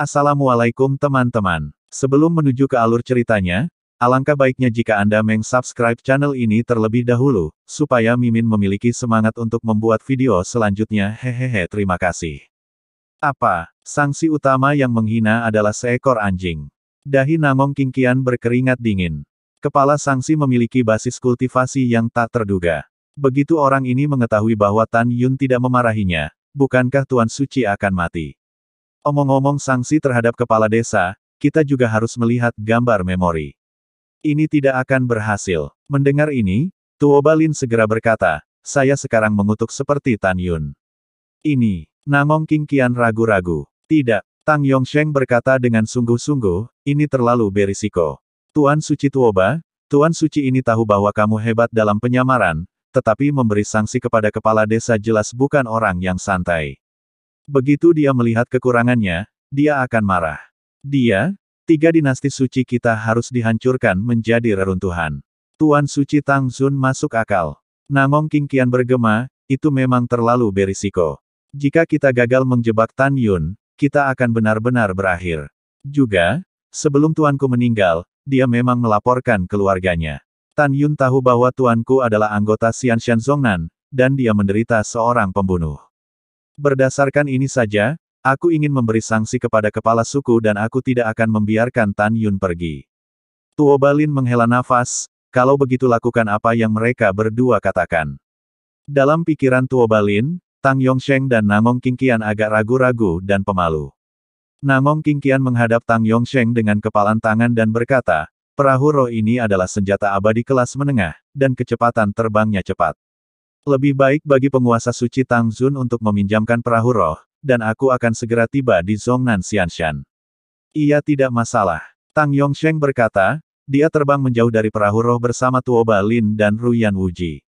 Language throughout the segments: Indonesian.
Assalamualaikum teman-teman. Sebelum menuju ke alur ceritanya, alangkah baiknya jika Anda meng-subscribe channel ini terlebih dahulu, supaya Mimin memiliki semangat untuk membuat video selanjutnya. Hehehe, terima kasih. Apa? Sanksi utama yang menghina adalah seekor anjing. Dahi Nangong Kingqian berkeringat dingin. Kepala Sangsi memiliki basis kultivasi yang tak terduga. Begitu orang ini mengetahui bahwa Tan Yun tidak memarahinya, bukankah Tuan Suci akan mati? Omong-omong sanksi terhadap kepala desa, kita juga harus melihat gambar memori. Ini tidak akan berhasil. Mendengar ini, Tuoba Lin segera berkata, saya sekarang mengutuk seperti Tan Yun. Ini, Nangong Kingqian ragu-ragu. Tidak, Tang Yongsheng berkata dengan sungguh-sungguh, ini terlalu berisiko. Tuan Suci Tuoba, Tuan Suci ini tahu bahwa kamu hebat dalam penyamaran, tetapi memberi sanksi kepada kepala desa jelas bukan orang yang santai. Begitu dia melihat kekurangannya, dia akan marah. Dia, 3 dinasti suci kita harus dihancurkan menjadi reruntuhan. Tuan Suci Tang Zun masuk akal. Nangong Kingqian bergema, itu memang terlalu berisiko. Jika kita gagal menjebak Tan Yun, kita akan benar-benar berakhir. Juga, sebelum tuanku meninggal, dia memang melaporkan keluarganya. Tan Yun tahu bahwa tuanku adalah anggota Xianshan Zongnan, dan dia menderita seorang pembunuh. Berdasarkan ini saja, aku ingin memberi sanksi kepada kepala suku dan aku tidak akan membiarkan Tan Yun pergi. Tuoba Lin menghela nafas, kalau begitu lakukan apa yang mereka berdua katakan. Dalam pikiran Tuoba Lin, Tang Yongsheng dan Nangong Kingqian agak ragu-ragu dan pemalu. Nangong Kingqian menghadap Tang Yongsheng dengan kepalan tangan dan berkata, perahu roh ini adalah senjata abadi kelas menengah, dan kecepatan terbangnya cepat. Lebih baik bagi penguasa suci Tang Zun untuk meminjamkan perahu roh, dan aku akan segera tiba di Zongnan Xianshan. Ia tidak masalah. Tang Yongsheng berkata, dia terbang menjauh dari perahu roh bersama Tuoba Lin dan Ruyan Wuji.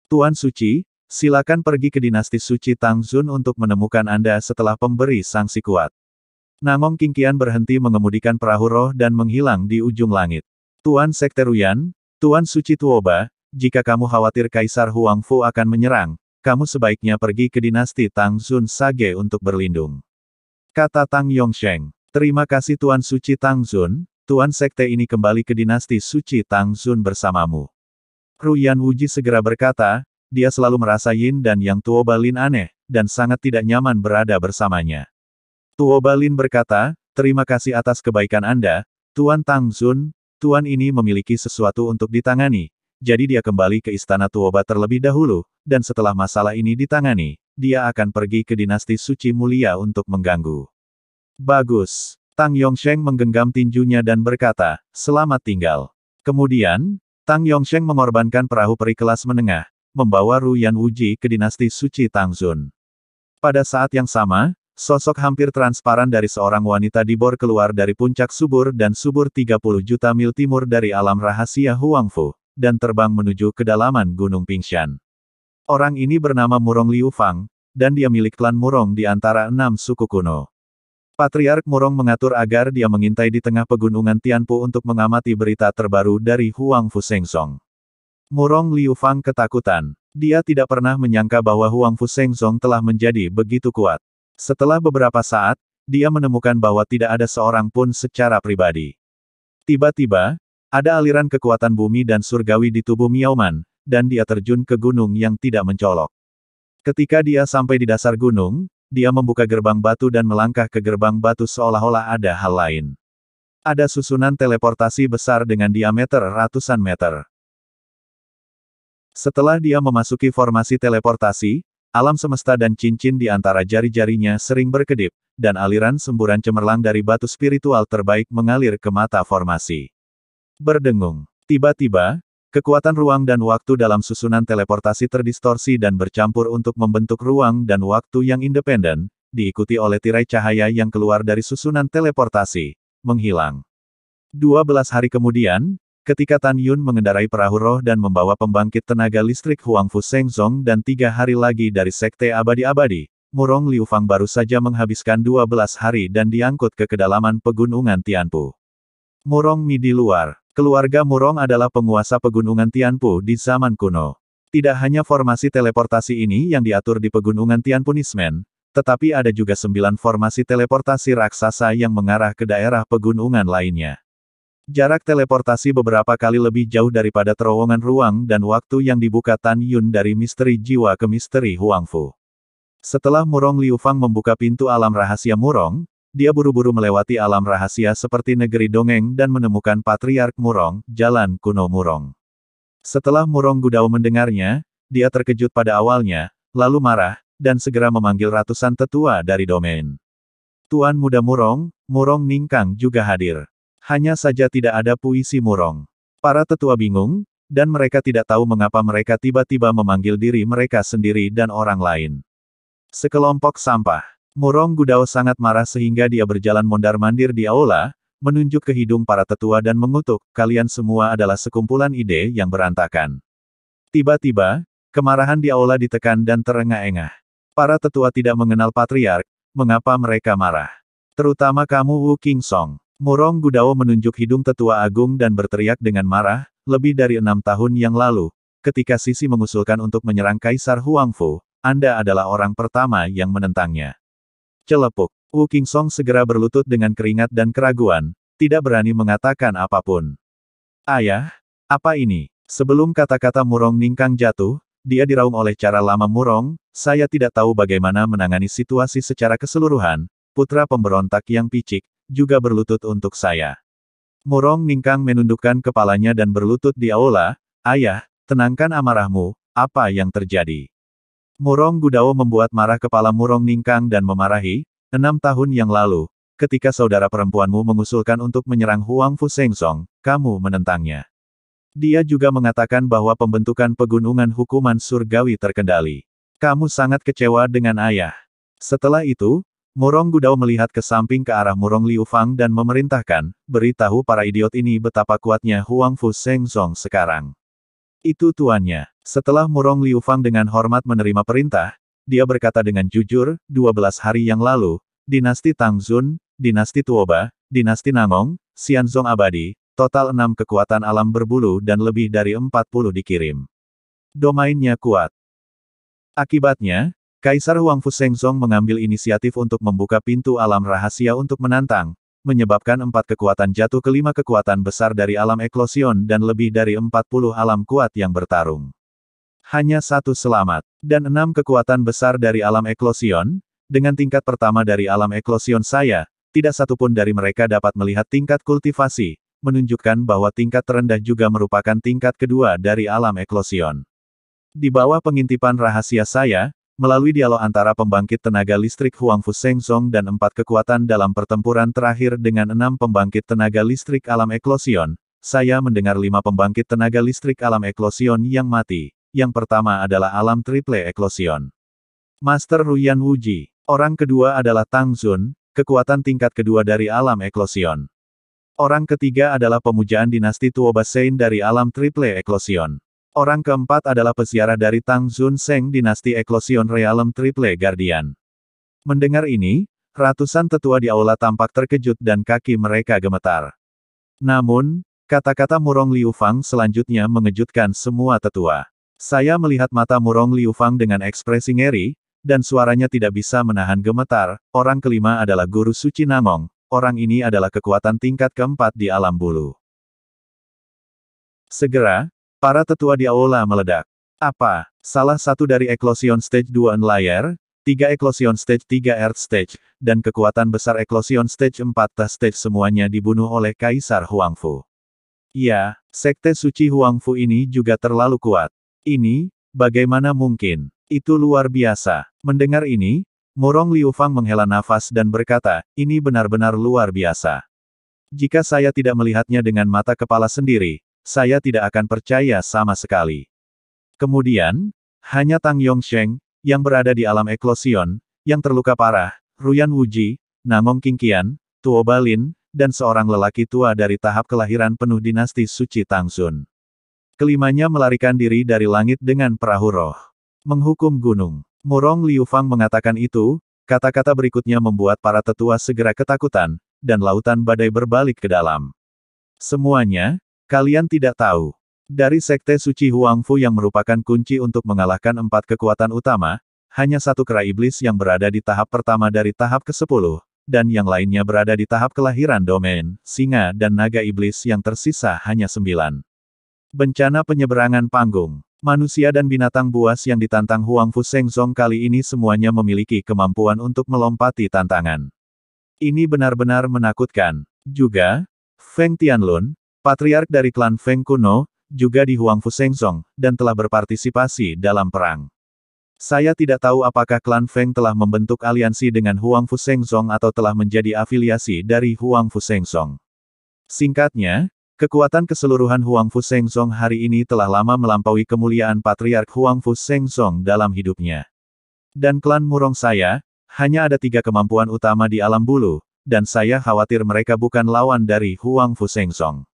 Tuan Suci, silakan pergi ke dinasti suci Tang Zun untuk menemukan Anda setelah pemberi sanksi kuat. Nangong Kingqian berhenti mengemudikan perahu roh dan menghilang di ujung langit. Tuan Sekte Ruyan, Tuan Suci Tuoba, jika kamu khawatir Kaisar Huangfu akan menyerang, kamu sebaiknya pergi ke dinasti Tang Zun Sage untuk berlindung. Kata Tang Yongsheng. Terima kasih Tuan Suci Tang Zun, Tuan Sekte ini kembali ke dinasti suci Tang Zun bersamamu. Ruyan Wuji segera berkata, dia selalu merasa Yin dan Yang Tuoba Lin aneh, dan sangat tidak nyaman berada bersamanya. Tuoba Lin berkata, terima kasih atas kebaikan Anda, Tuan Tang Zun, Tuan ini memiliki sesuatu untuk ditangani. Jadi dia kembali ke istana Tuoba terlebih dahulu, dan setelah masalah ini ditangani, dia akan pergi ke dinasti suci mulia untuk mengganggu. Bagus. Tang Yongsheng menggenggam tinjunya dan berkata, selamat tinggal. Kemudian, Tang Yongsheng mengorbankan perahu peri kelas menengah, membawa Ruyan Wuji ke dinasti suci Tang Zun. Pada saat yang sama, sosok hampir transparan dari seorang wanita dibor keluar dari puncak subur dan subur 30 juta mil timur dari alam rahasia Huangfu, dan terbang menuju kedalaman Gunung Pingshan. Orang ini bernama Murong Liu Fang, dan dia milik klan Murong di antara 6 suku kuno. Patriark Murong mengatur agar dia mengintai di tengah pegunungan Tianpu untuk mengamati berita terbaru dari Huangfu Shengzong. Murong Liu Fang ketakutan. Dia tidak pernah menyangka bahwa Huangfu Shengzong telah menjadi begitu kuat. Setelah beberapa saat, dia menemukan bahwa tidak ada seorang pun secara pribadi. Tiba-tiba, ada aliran kekuatan bumi dan surgawi di tubuh Miaoman, dan dia terjun ke gunung yang tidak mencolok. Ketika dia sampai di dasar gunung, dia membuka gerbang batu dan melangkah ke gerbang batu seolah-olah ada hal lain. Ada susunan teleportasi besar dengan diameter ratusan meter. Setelah dia memasuki formasi teleportasi, alam semesta dan cincin di antara jari-jarinya sering berkedip, dan aliran semburan cemerlang dari batu spiritual terbaik mengalir ke mata formasi. Berdengung. Tiba-tiba, kekuatan ruang dan waktu dalam susunan teleportasi terdistorsi dan bercampur untuk membentuk ruang dan waktu yang independen, diikuti oleh tirai cahaya yang keluar dari susunan teleportasi, menghilang. 12 hari kemudian, ketika Tan Yun mengendarai perahu roh dan membawa pembangkit tenaga listrik Huangfu Shengzong dan 3 hari lagi dari Sekte Abadi-Abadi, Murong Liu Fang baru saja menghabiskan 12 hari dan diangkut ke kedalaman pegunungan Tianpu. Murong Mi di luar. Keluarga Murong adalah penguasa pegunungan Tianpu di zaman kuno. Tidak hanya formasi teleportasi ini yang diatur di pegunungan Tianpunismen, Tetapi ada juga 9 formasi teleportasi raksasa yang mengarah ke daerah pegunungan lainnya. Jarak teleportasi beberapa kali lebih jauh daripada terowongan ruang dan waktu yang dibuka Tan Yun dari misteri jiwa ke misteri Huangfu. Setelah Murong Liu Fang membuka pintu alam rahasia Murong, dia buru-buru melewati alam rahasia seperti negeri dongeng dan menemukan Patriark Murong, jalan kuno Murong. Setelah Murong Gudao mendengarnya, dia terkejut pada awalnya, lalu marah, dan segera memanggil ratusan tetua dari domain. Tuan Muda Murong, Murong Ningkang juga hadir. Hanya saja tidak ada puisi Murong. Para tetua bingung, dan mereka tidak tahu mengapa mereka tiba-tiba memanggil diri mereka sendiri dan orang lain. Sekelompok sampah. Murong Gudao sangat marah sehingga dia berjalan mondar-mandir di aula, menunjuk ke hidung para tetua dan mengutuk, kalian semua adalah sekumpulan ide yang berantakan. Tiba-tiba, kemarahan di aula ditekan dan terengah-engah. Para tetua tidak mengenal Patriark, mengapa mereka marah? Terutama kamu Wu Qingsong. Murong Gudao menunjuk hidung tetua agung dan berteriak dengan marah, lebih dari 6 tahun yang lalu, ketika Sisi mengusulkan untuk menyerang Kaisar Huangfu, Anda adalah orang pertama yang menentangnya. Celepuk. Wu Qingsong segera berlutut dengan keringat dan keraguan, tidak berani mengatakan apapun. Ayah, apa ini? Sebelum kata-kata Murong Ningkang jatuh, dia diraung oleh cara lama Murong, saya tidak tahu bagaimana menangani situasi secara keseluruhan, putra pemberontak yang picik, juga berlutut untuk saya. Murong Ningkang menundukkan kepalanya dan berlutut di aula, ayah, tenangkan amarahmu, apa yang terjadi? Murong Gudao membuat marah kepala Murong Ningkang dan memarahi, 6 tahun yang lalu, ketika saudara perempuanmu mengusulkan untuk menyerang Huangfu Sengsong, kamu menentangnya. Dia juga mengatakan bahwa pembentukan pegunungan hukuman surgawi terkendali. Kamu sangat kecewa dengan ayah. Setelah itu, Murong Gudao melihat ke samping ke arah Murong Liu Fang dan memerintahkan, beritahu para idiot ini betapa kuatnya Huangfu Sengsong sekarang. Itu tuannya. Setelah Murong Liu Fang dengan hormat menerima perintah, dia berkata dengan jujur, 12 hari yang lalu, dinasti Tangzun, dinasti Tuoba, dinasti Nangong, Xianzong abadi, total 6 kekuatan alam berbulu dan lebih dari 40 dikirim. Domainnya kuat. Akibatnya, Kaisar Huangfu Sengsong mengambil inisiatif untuk membuka pintu alam rahasia untuk menantang, menyebabkan 4 kekuatan jatuh ke 5 kekuatan besar dari alam eklosion dan lebih dari 40 alam kuat yang bertarung. Hanya satu selamat, dan 6 kekuatan besar dari alam eklosion, dengan tingkat pertama dari alam eklosion saya, tidak satupun dari mereka dapat melihat tingkat kultivasi, menunjukkan bahwa tingkat terendah juga merupakan tingkat kedua dari alam eklosion. Di bawah pengintipan rahasia saya, melalui dialog antara pembangkit tenaga listrik Huangfu Sengsong dan 4 kekuatan dalam pertempuran terakhir dengan 6 pembangkit tenaga listrik alam eklosion, saya mendengar 5 pembangkit tenaga listrik alam eklosion yang mati. Yang pertama adalah alam triple eklosion. Master Ruyan Wuji. Orang kedua adalah Tang Zun, kekuatan tingkat kedua dari alam eklosion. Orang ketiga adalah pemujaan dinasti Tuoba Sein dari alam triple eklosion. Orang keempat adalah peziarah dari Tang Zun Seng dinasti Eklosion Realm Triple Guardian. Mendengar ini, ratusan tetua di aula tampak terkejut dan kaki mereka gemetar. Namun, kata-kata Murong Liu Fang selanjutnya mengejutkan semua tetua. Saya melihat mata Murong Liu Fang dengan ekspresi ngeri, dan suaranya tidak bisa menahan gemetar. Orang kelima adalah Guru Suci Nangong. Orang ini adalah kekuatan tingkat keempat di alam bulu. Segera, para tetua di aula meledak. Apa? Salah satu dari Eklosion Stage 2 Enlayer, 3 Eklosion Stage 3 Earth Stage, dan kekuatan besar Eklosion Stage 4 Ta Stage semuanya dibunuh oleh Kaisar Huangfu. Ya, Sekte Suci Huangfu ini juga terlalu kuat. Ini, bagaimana mungkin? Itu luar biasa. Mendengar ini, Murong Liu Fang menghela nafas dan berkata, ini benar-benar luar biasa. Jika saya tidak melihatnya dengan mata kepala sendiri, saya tidak akan percaya sama sekali. Kemudian, hanya Tang Yongsheng, yang berada di alam eklosion, yang terluka parah, Ruyan Wuji, Nangong Qingqian, Tuo Balin, dan seorang lelaki tua dari tahap kelahiran penuh dinasti suci Tangzun. Kelimanya melarikan diri dari langit dengan perahu roh. Menghukum gunung. Murong Liu Fang mengatakan itu, kata-kata berikutnya membuat para tetua segera ketakutan, dan lautan badai berbalik ke dalam. Semuanya, kalian tidak tahu. Dari Sekte Suci Huangfu yang merupakan kunci untuk mengalahkan 4 kekuatan utama, hanya satu kera iblis yang berada di tahap pertama dari tahap ke-10, dan yang lainnya berada di tahap kelahiran domain, singa dan naga iblis yang tersisa hanya 9. Bencana penyeberangan panggung. Manusia dan binatang buas yang ditantang Huang Fu Shengzong kali ini semuanya memiliki kemampuan untuk melompati tantangan. Ini benar-benar menakutkan. Juga, Feng Tianlun, patriark dari klan Feng kuno, juga di Huang Fu Shengzong, dan telah berpartisipasi dalam perang. Saya tidak tahu apakah klan Feng telah membentuk aliansi dengan Huang Fu Shengzong atau telah menjadi afiliasi dari Huang Fu Shengzong. Singkatnya, kekuatan keseluruhan Huang Fu Shengzong hari ini telah lama melampaui kemuliaan patriark Huang Fu Shengzong dalam hidupnya. Dan klan Murong saya, hanya ada 3 kemampuan utama di alam bulu, dan saya khawatir mereka bukan lawan dari Huang Fu Shengzong.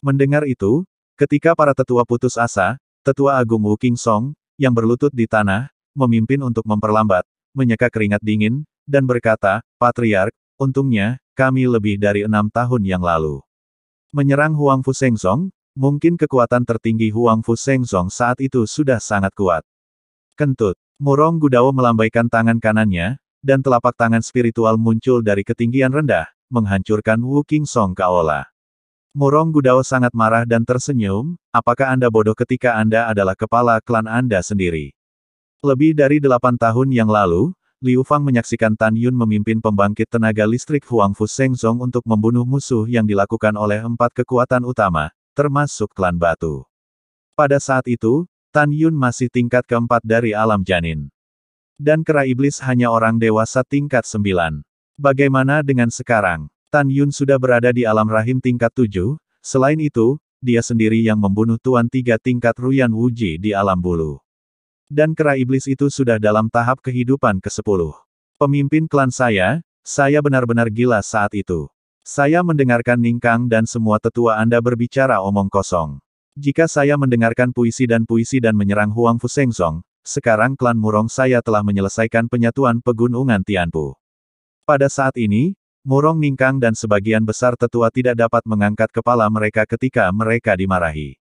Mendengar itu, ketika para tetua putus asa, Tetua Agung Wu Qingsong, yang berlutut di tanah, memimpin untuk memperlambat, menyeka keringat dingin, dan berkata, Patriark, untungnya, kami lebih dari 6 tahun yang lalu menyerang Huang Fu Shengzong, mungkin kekuatan tertinggi Huang Fu Shengzong saat itu sudah sangat kuat. Kentut. Murong Gudao melambaikan tangan kanannya, dan telapak tangan spiritual muncul dari ketinggian rendah, menghancurkan Wu Qingsong ke aula. Murong Gudao sangat marah dan tersenyum, apakah Anda bodoh ketika Anda adalah kepala klan Anda sendiri? Lebih dari 8 tahun yang lalu, Liu Fang menyaksikan Tan Yun memimpin pembangkit tenaga listrik Huang Fu Shengzong untuk membunuh musuh yang dilakukan oleh 4 kekuatan utama, termasuk klan batu. Pada saat itu, Tan Yun masih tingkat keempat dari alam janin. Dan kera iblis hanya orang dewasa tingkat 9. Bagaimana dengan sekarang? Tan Yun sudah berada di alam rahim tingkat 7, selain itu, dia sendiri yang membunuh Tuan 3 tingkat Ruyan Wuji di alam bulu. Dan kera iblis itu sudah dalam tahap kehidupan ke-10. Pemimpin klan saya benar-benar gila saat itu. Saya mendengarkan Ning Kang dan semua tetua Anda berbicara omong kosong. Jika saya mendengarkan puisi dan menyerang Huang Fu Shengzong, sekarang klan Murong saya telah menyelesaikan penyatuan pegunungan Tianpu. Pada saat ini, Murong Ning Kang dan sebagian besar tetua tidak dapat mengangkat kepala mereka ketika mereka dimarahi.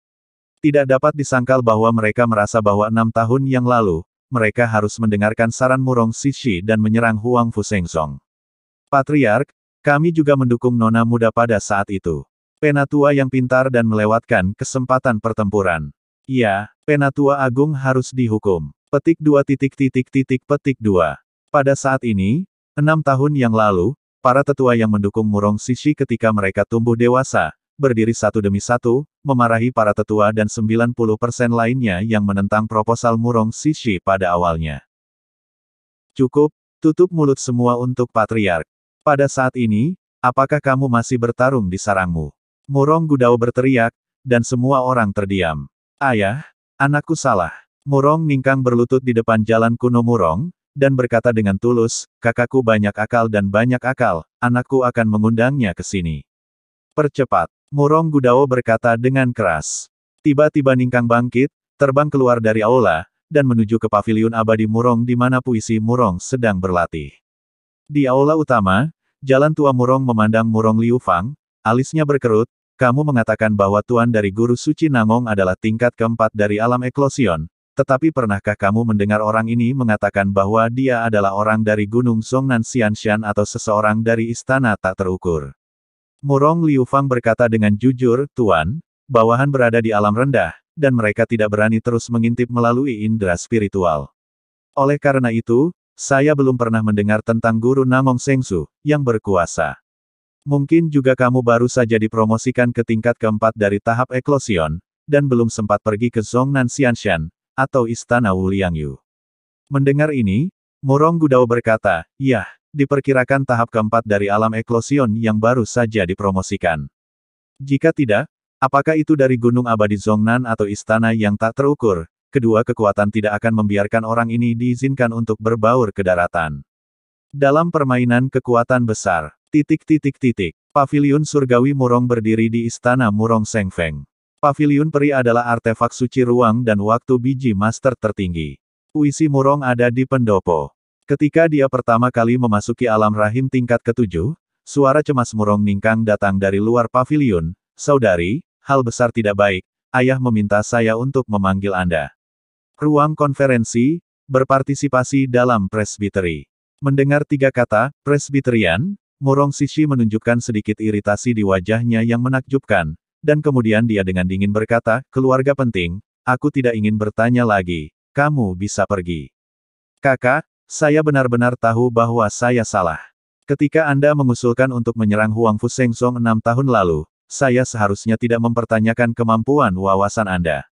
Tidak dapat disangkal bahwa mereka merasa bahwa 6 tahun yang lalu, mereka harus mendengarkan saran Murong Sishi dan menyerang Huang Fu Shengzong. Patriark, kami juga mendukung nona muda pada saat itu. Penatua yang pintar dan melewatkan kesempatan pertempuran. Ya, Penatua Agung harus dihukum. Petik 2. Pada saat ini, 6 tahun yang lalu, para tetua yang mendukung Murong Sishi ketika mereka tumbuh dewasa, berdiri satu demi satu, memarahi para tetua dan 90% lainnya yang menentang proposal Murong Sishi pada awalnya. Cukup, tutup mulut semua untuk Patriark. Pada saat ini, apakah kamu masih bertarung di sarangmu? Murong Gudao berteriak, dan semua orang terdiam. Ayah, anakku salah. Murong Ningkang berlutut di depan jalan kuno Murong, dan berkata dengan tulus, kakakku banyak akal dan banyak akal, anakku akan mengundangnya ke sini. Percepat. Murong Gudao berkata dengan keras. Tiba-tiba Ningkang bangkit, terbang keluar dari aula, dan menuju ke paviliun abadi Murong di mana puisi Murong sedang berlatih. Di aula utama, jalan tua Murong memandang Murong Liu Fang, alisnya berkerut, kamu mengatakan bahwa tuan dari guru suci Nangong adalah tingkat keempat dari alam eklosion, tetapi pernahkah kamu mendengar orang ini mengatakan bahwa dia adalah orang dari Gunung Zhongnan Xianshan atau seseorang dari istana tak terukur? Murong Liu Fang berkata dengan jujur, Tuan, bawahan berada di alam rendah, dan mereka tidak berani terus mengintip melalui indera spiritual. Oleh karena itu, saya belum pernah mendengar tentang guru Nangong Sengsu, yang berkuasa. Mungkin juga kamu baru saja dipromosikan ke tingkat keempat dari tahap eklosion, dan belum sempat pergi ke Zhongnan Xianshan, atau istana Wu Liangyu. Mendengar ini, Murong Gudao berkata, yah. Diperkirakan tahap keempat dari alam eklosion yang baru saja dipromosikan. Jika tidak, apakah itu dari Gunung Abadi Zhongnan atau istana yang tak terukur, kedua kekuatan tidak akan membiarkan orang ini diizinkan untuk berbaur ke daratan. Dalam permainan kekuatan besar, Paviliun surgawi Murong berdiri di istana Murong Sengfeng. Paviliun peri adalah artefak suci ruang dan waktu biji master tertinggi. Puisi Murong ada di pendopo. Ketika dia pertama kali memasuki alam rahim tingkat ke-7, suara cemas Murong Ningkang datang dari luar paviliun, saudari, hal besar tidak baik, ayah meminta saya untuk memanggil Anda. Ruang konferensi, berpartisipasi dalam presbiteri. Mendengar 3 kata, presbiterian, Murong Sishi menunjukkan sedikit iritasi di wajahnya yang menakjubkan, dan kemudian dia dengan dingin berkata, keluarga penting, aku tidak ingin bertanya lagi, kamu bisa pergi. Kakak, saya benar-benar tahu bahwa saya salah. Ketika Anda mengusulkan untuk menyerang Huangfu Shengzong 6 tahun lalu, saya seharusnya tidak mempertanyakan kemampuan wawasan Anda.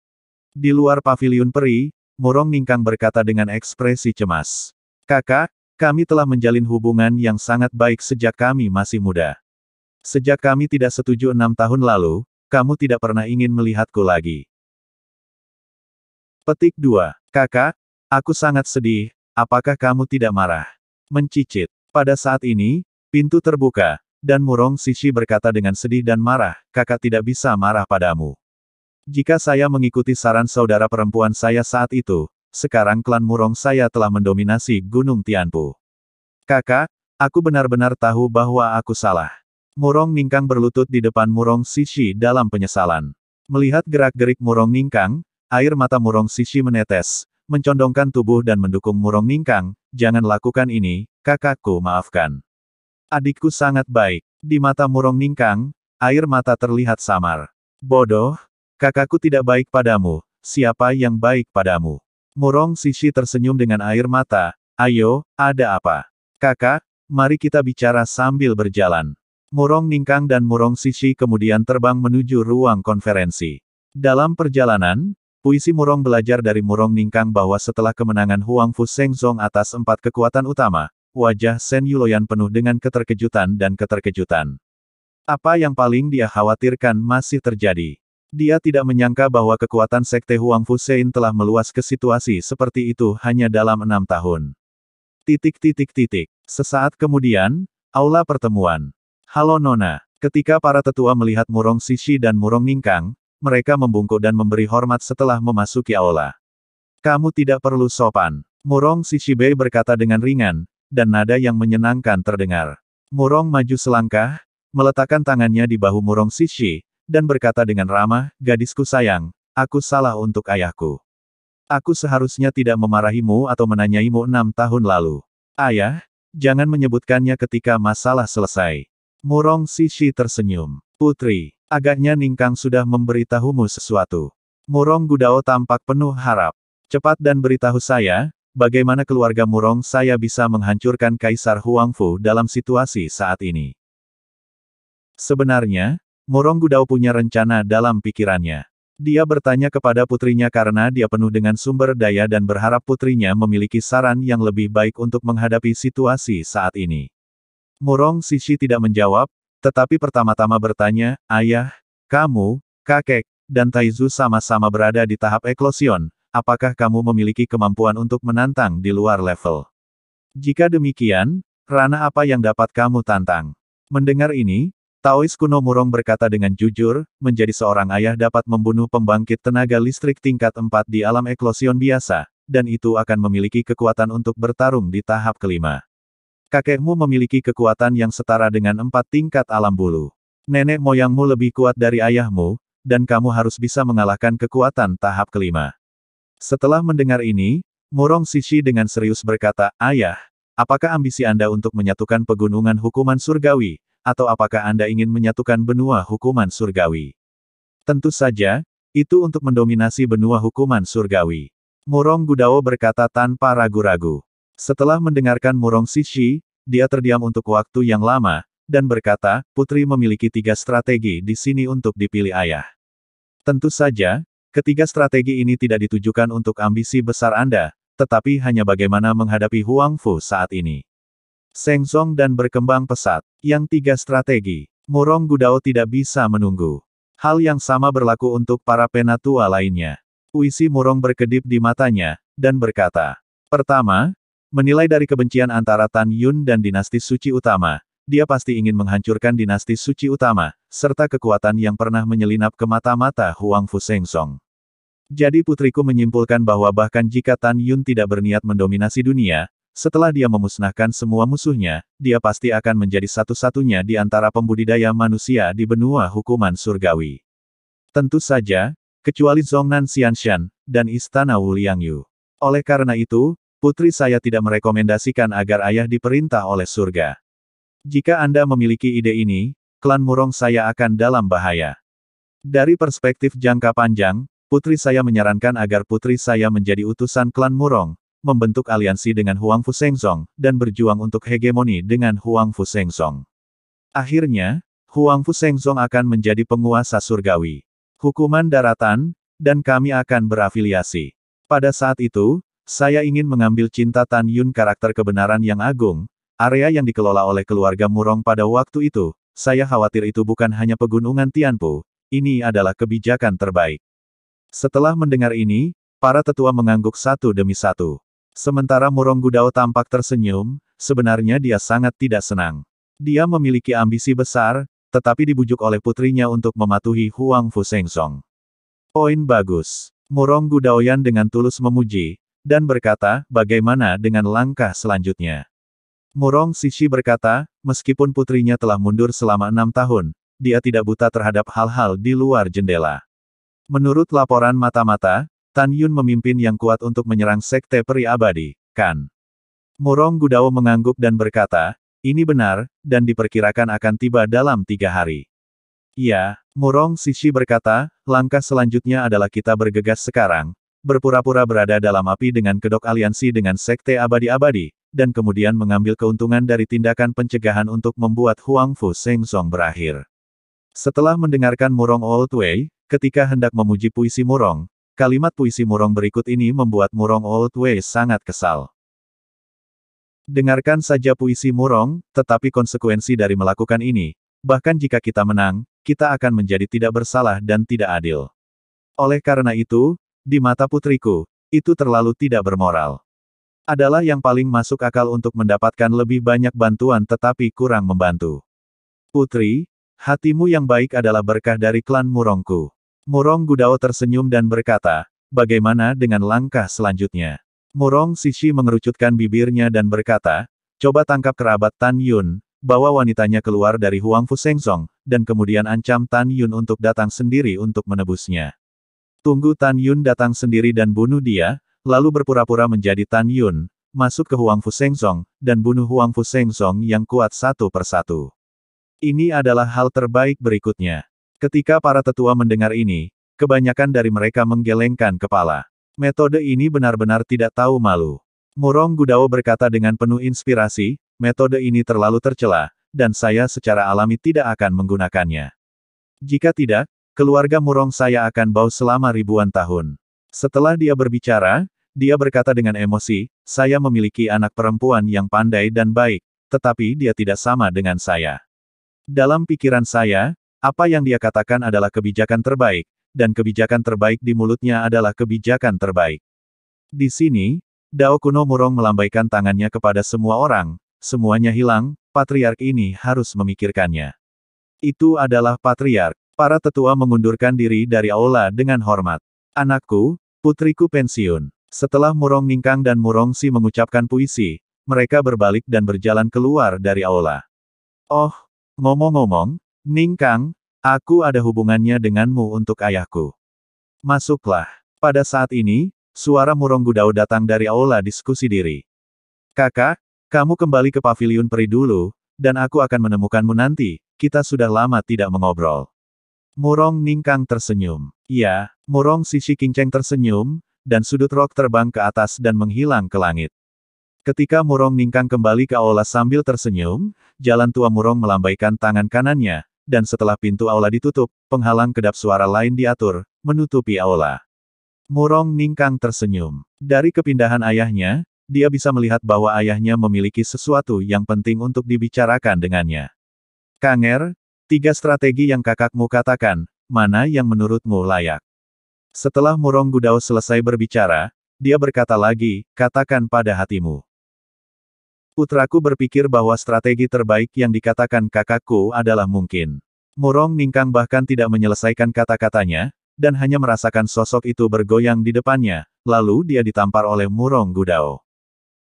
Di luar paviliun peri, Murong Ningkang berkata dengan ekspresi cemas. Kakak, kami telah menjalin hubungan yang sangat baik sejak kami masih muda. Sejak kami tidak setuju 6 tahun lalu, kamu tidak pernah ingin melihatku lagi. Petik 2. Kakak, aku sangat sedih, apakah kamu tidak marah? Mencicit. Pada saat ini, pintu terbuka, dan Murong Sishi berkata dengan sedih dan marah, kakak tidak bisa marah padamu. Jika saya mengikuti saran saudara perempuan saya saat itu, sekarang klan Murong saya telah mendominasi Gunung Tianpu. Kakak, aku benar-benar tahu bahwa aku salah. Murong Ningkang berlutut di depan Murong Sishi dalam penyesalan. Melihat gerak-gerik Murong Ningkang, air mata Murong Sishi menetes, mencondongkan tubuh dan mendukung Murong Ningkang, jangan lakukan ini, kakakku maafkan. Adikku sangat baik. Di mata Murong Ningkang, air mata terlihat samar. Bodoh, kakakku tidak baik padamu, siapa yang baik padamu? Murong Sishi tersenyum dengan air mata, ayo, ada apa? Kakak, mari kita bicara sambil berjalan. Murong Ningkang dan Murong Sishi kemudian terbang menuju ruang konferensi. Dalam perjalanan, puisi Murong belajar dari Murong Ningkang bahwa setelah kemenangan Huangfu Shengzong atas 4 kekuatan utama, wajah Shen Yuloyan penuh dengan keterkejutan dan keterkejutan. Apa yang paling dia khawatirkan masih terjadi. Dia tidak menyangka bahwa kekuatan sekte Huangfu Shein telah meluas ke situasi seperti itu hanya dalam 6 tahun. Sesaat kemudian, aula pertemuan. Halo Nona. Ketika para tetua melihat Murong Sishi dan Murong Ningkang, mereka membungkuk dan memberi hormat setelah memasuki aula. Kamu tidak perlu sopan. Murong Sishi Bei berkata dengan ringan, dan nada yang menyenangkan terdengar. Murong maju selangkah, meletakkan tangannya di bahu Murong Sishi, dan berkata dengan ramah, gadisku sayang, aku salah untuk ayahku. Aku seharusnya tidak memarahimu atau menanyaimu 6 tahun lalu. Ayah, jangan menyebutkannya ketika masalah selesai. Murong Sishi tersenyum. Putri, agaknya Ningkang sudah memberitahumu sesuatu. Murong Gudao tampak penuh harap. Cepat dan beritahu saya, bagaimana keluarga Murong saya bisa menghancurkan Kaisar Huangfu dalam situasi saat ini. Sebenarnya, Murong Gudao punya rencana dalam pikirannya. Dia bertanya kepada putrinya karena dia penuh dengan sumber daya dan berharap putrinya memiliki saran yang lebih baik untuk menghadapi situasi saat ini. Murong Sishi tidak menjawab, tetapi pertama-tama bertanya, ayah, kamu, kakek, dan Taizu sama-sama berada di tahap eklosion, apakah kamu memiliki kemampuan untuk menantang di luar level? Jika demikian, ranah apa yang dapat kamu tantang? Mendengar ini, Taois kuno Murong berkata dengan jujur, menjadi seorang ayah dapat membunuh pembangkit tenaga listrik tingkat 4 di alam eklosion biasa, dan itu akan memiliki kekuatan untuk bertarung di tahap kelima. Kakekmu memiliki kekuatan yang setara dengan 4 tingkat alam bulu. Nenek moyangmu lebih kuat dari ayahmu, dan kamu harus bisa mengalahkan kekuatan tahap kelima. Setelah mendengar ini, Murong Sishi dengan serius berkata, ayah, apakah ambisi Anda untuk menyatukan pegunungan hukuman surgawi, atau apakah Anda ingin menyatukan benua hukuman surgawi? Tentu saja, itu untuk mendominasi benua hukuman surgawi. Murong Gudao berkata tanpa ragu-ragu. Setelah mendengarkan Murong Sishi, dia terdiam untuk waktu yang lama, dan berkata, putri memiliki 3 strategi di sini untuk dipilih ayah. Tentu saja, ketiga strategi ini tidak ditujukan untuk ambisi besar Anda, tetapi hanya bagaimana menghadapi Huangfu saat ini. Shengzong dan berkembang pesat. Yang 3 strategi. Murong Gudao tidak bisa menunggu. Hal yang sama berlaku untuk para penatua lainnya. Puisi Murong berkedip di matanya, dan berkata, pertama, menilai dari kebencian antara Tan Yun dan dinasti suci utama, dia pasti ingin menghancurkan dinasti suci utama, serta kekuatan yang pernah menyelinap ke mata-mata Huangfu Shengzong. Jadi putriku menyimpulkan bahwa bahkan jika Tan Yun tidak berniat mendominasi dunia, setelah dia memusnahkan semua musuhnya, dia pasti akan menjadi satu-satunya di antara pembudidaya manusia di benua hukuman surgawi. Tentu saja, kecuali Zhongnan Xianshan, dan Istana Wuliangyu. Oleh karena itu, putri saya tidak merekomendasikan agar ayah diperintah oleh surga. Jika Anda memiliki ide ini, klan Murong saya akan dalam bahaya. Dari perspektif jangka panjang, putri saya menyarankan agar putri saya menjadi utusan klan Murong, membentuk aliansi dengan Huang Fusengzong, dan berjuang untuk hegemoni dengan Huang Fusengzong. Akhirnya, Huang Fusengzong akan menjadi penguasa surgawi. Hukuman daratan, dan kami akan berafiliasi. Pada saat itu, saya ingin mengambil cinta Tan Yun karakter kebenaran yang agung, area yang dikelola oleh keluarga Murong pada waktu itu. Saya khawatir itu bukan hanya pegunungan Tianpu, ini adalah kebijakan terbaik. Setelah mendengar ini, para tetua mengangguk satu demi satu. Sementara Murong Gudao tampak tersenyum, sebenarnya dia sangat tidak senang. Dia memiliki ambisi besar, tetapi dibujuk oleh putrinya untuk mematuhi Huang Fusengzong. Poin bagus. Murong Gudaoyan dengan tulus memuji, dan berkata, bagaimana dengan langkah selanjutnya? Murong Sishi berkata, meskipun putrinya telah mundur selama 6 tahun, dia tidak buta terhadap hal-hal di luar jendela. Menurut laporan mata-mata, Tan Yun memimpin yang kuat untuk menyerang Sekte Peri Abadi, kan? Murong Gudao mengangguk dan berkata, ini benar, dan diperkirakan akan tiba dalam 3 hari. Iya, Murong Sishi berkata, langkah selanjutnya adalah kita bergegas sekarang, berpura-pura berada dalam api dengan kedok aliansi dengan Sekte Abadi-Abadi, dan kemudian mengambil keuntungan dari tindakan pencegahan untuk membuat Huang Fusengzong berakhir. Setelah mendengarkan Murong Old Wei, ketika hendak memuji puisi Murong, kalimat puisi Murong berikut ini membuat Murong Old Wei sangat kesal. Dengarkan saja puisi Murong, tetapi konsekuensi dari melakukan ini, bahkan jika kita menang, kita akan menjadi tidak bersalah dan tidak adil. Oleh karena itu, di mata putriku, itu terlalu tidak bermoral. Adalah yang paling masuk akal untuk mendapatkan lebih banyak bantuan tetapi kurang membantu. Putri, hatimu yang baik adalah berkah dari klan Murongku. Murong Gudao tersenyum dan berkata, bagaimana dengan langkah selanjutnya? Murong Sishi mengerucutkan bibirnya dan berkata, coba tangkap kerabat Tan Yun, bawa wanitanya keluar dari Huang Fusengzong, dan kemudian ancam Tan Yun untuk datang sendiri untuk menebusnya. Tunggu Tan Yun datang sendiri dan bunuh dia, lalu berpura-pura menjadi Tan Yun, masuk ke Huang Fusengzong, dan bunuh Huang Fusengzong yang kuat satu persatu. Ini adalah hal terbaik berikutnya. Ketika para tetua mendengar ini, kebanyakan dari mereka menggelengkan kepala. Metode ini benar-benar tidak tahu malu. Murong Gudao berkata dengan penuh inspirasi, metode ini terlalu tercela, dan saya secara alami tidak akan menggunakannya. Jika tidak, keluarga Murong saya akan bau selama ribuan tahun. Setelah dia berbicara, dia berkata dengan emosi, saya memiliki anak perempuan yang pandai dan baik, tetapi dia tidak sama dengan saya. Dalam pikiran saya, apa yang dia katakan adalah kebijakan terbaik, dan kebijakan terbaik di mulutnya adalah kebijakan terbaik. Di sini, Dao kuno Murong melambaikan tangannya kepada semua orang, semuanya hilang, patriark ini harus memikirkannya. Itu adalah patriark. Para tetua mengundurkan diri dari aula dengan hormat. Anakku, putriku pensiun. Setelah Murong Ningkang dan Murong Si mengucapkan puisi, mereka berbalik dan berjalan keluar dari aula. Oh, ngomong-ngomong, Ningkang, aku ada hubungannya denganmu untuk ayahku. Masuklah. Pada saat ini, suara Murong Gudao datang dari aula diskusi diri. Kakak, kamu kembali ke paviliun peri dulu, dan aku akan menemukanmu nanti, kita sudah lama tidak mengobrol. Murong Ningkang tersenyum. Iya, Murong Sishi Kinceng tersenyum, dan sudut rok terbang ke atas dan menghilang ke langit. Ketika Murong Ningkang kembali ke aula sambil tersenyum, jalan tua Murong melambaikan tangan kanannya, dan setelah pintu aula ditutup, penghalang kedap suara lain diatur, menutupi aula. Murong Ningkang tersenyum. Dari kepindahan ayahnya, dia bisa melihat bahwa ayahnya memiliki sesuatu yang penting untuk dibicarakan dengannya. Kanger, 3 strategi yang kakakmu katakan, mana yang menurutmu layak? Setelah Murong Gudao selesai berbicara, dia berkata lagi, katakan pada hatimu. Putraku berpikir bahwa strategi terbaik yang dikatakan kakakku adalah mungkin. Murong Ningkang bahkan tidak menyelesaikan kata-katanya, dan hanya merasakan sosok itu bergoyang di depannya, lalu dia ditampar oleh Murong Gudao.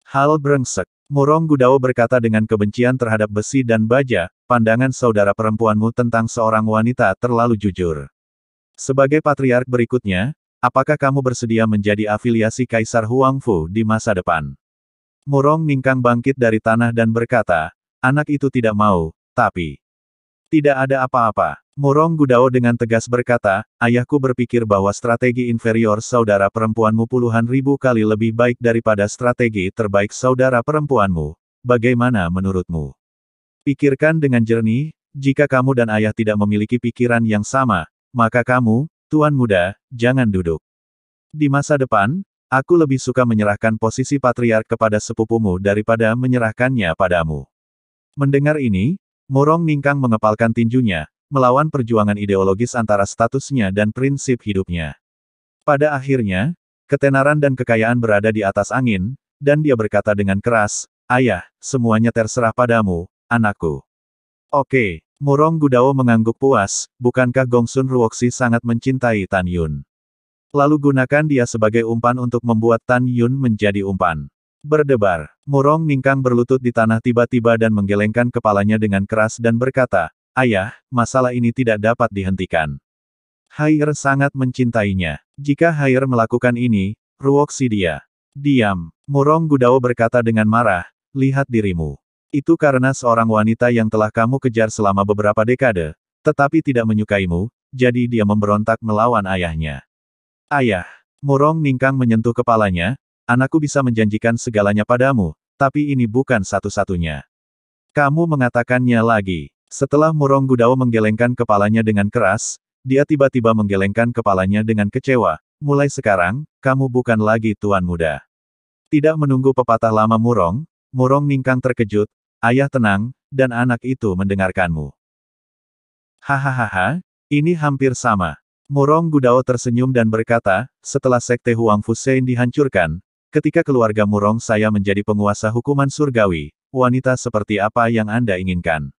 Hal brengsek. Murong Gudao berkata dengan kebencian terhadap besi dan baja, pandangan saudara perempuanmu tentang seorang wanita terlalu jujur. Sebagai patriark berikutnya, apakah kamu bersedia menjadi afiliasi Kaisar Huangfu di masa depan? Murong Ningkang bangkit dari tanah dan berkata, anak itu tidak mau, tapi tidak ada apa-apa. Murong Gudao dengan tegas berkata, ayahku berpikir bahwa strategi inferior saudara perempuanmu puluhan ribu kali lebih baik daripada strategi terbaik saudara perempuanmu. Bagaimana menurutmu? Pikirkan dengan jernih, jika kamu dan ayah tidak memiliki pikiran yang sama, maka kamu, tuan muda, jangan duduk. Di masa depan, aku lebih suka menyerahkan posisi patriark kepada sepupumu daripada menyerahkannya padamu. Mendengar ini, Murong Ningkang mengepalkan tinjunya, melawan perjuangan ideologis antara statusnya dan prinsip hidupnya. Pada akhirnya, ketenaran dan kekayaan berada di atas angin, dan dia berkata dengan keras, ayah, semuanya terserah padamu, anakku. Oke, Murong Gudao mengangguk puas, bukankah Gongsun Ruoxi sangat mencintai Tan Yun? Lalu gunakan dia sebagai umpan untuk membuat Tan Yun menjadi umpan. Berdebar, Murong Ningkang berlutut di tanah tiba-tiba dan menggelengkan kepalanya dengan keras dan berkata, ayah, masalah ini tidak dapat dihentikan. Haier sangat mencintainya. Jika Haier melakukan ini, Ruoxi dia. Diam. Murong Gudao berkata dengan marah, lihat dirimu. Itu karena seorang wanita yang telah kamu kejar selama beberapa dekade, tetapi tidak menyukaimu, jadi dia memberontak melawan ayahnya. Ayah. Murong Ningkang menyentuh kepalanya, anakku bisa menjanjikan segalanya padamu, tapi ini bukan satu-satunya. Kamu mengatakannya lagi. Setelah Murong Gudao menggelengkan kepalanya dengan keras, dia tiba-tiba menggelengkan kepalanya dengan kecewa. Mulai sekarang, kamu bukan lagi tuan muda. Tidak menunggu pepatah lama Murong Ningkang terkejut, ayah tenang, dan anak itu mendengarkanmu. Hahaha, ini hampir sama. Murong Gudao tersenyum dan berkata, setelah sekte Huang Fusein dihancurkan, ketika keluarga Murong saya menjadi penguasa hukuman surgawi, wanita seperti apa yang Anda inginkan?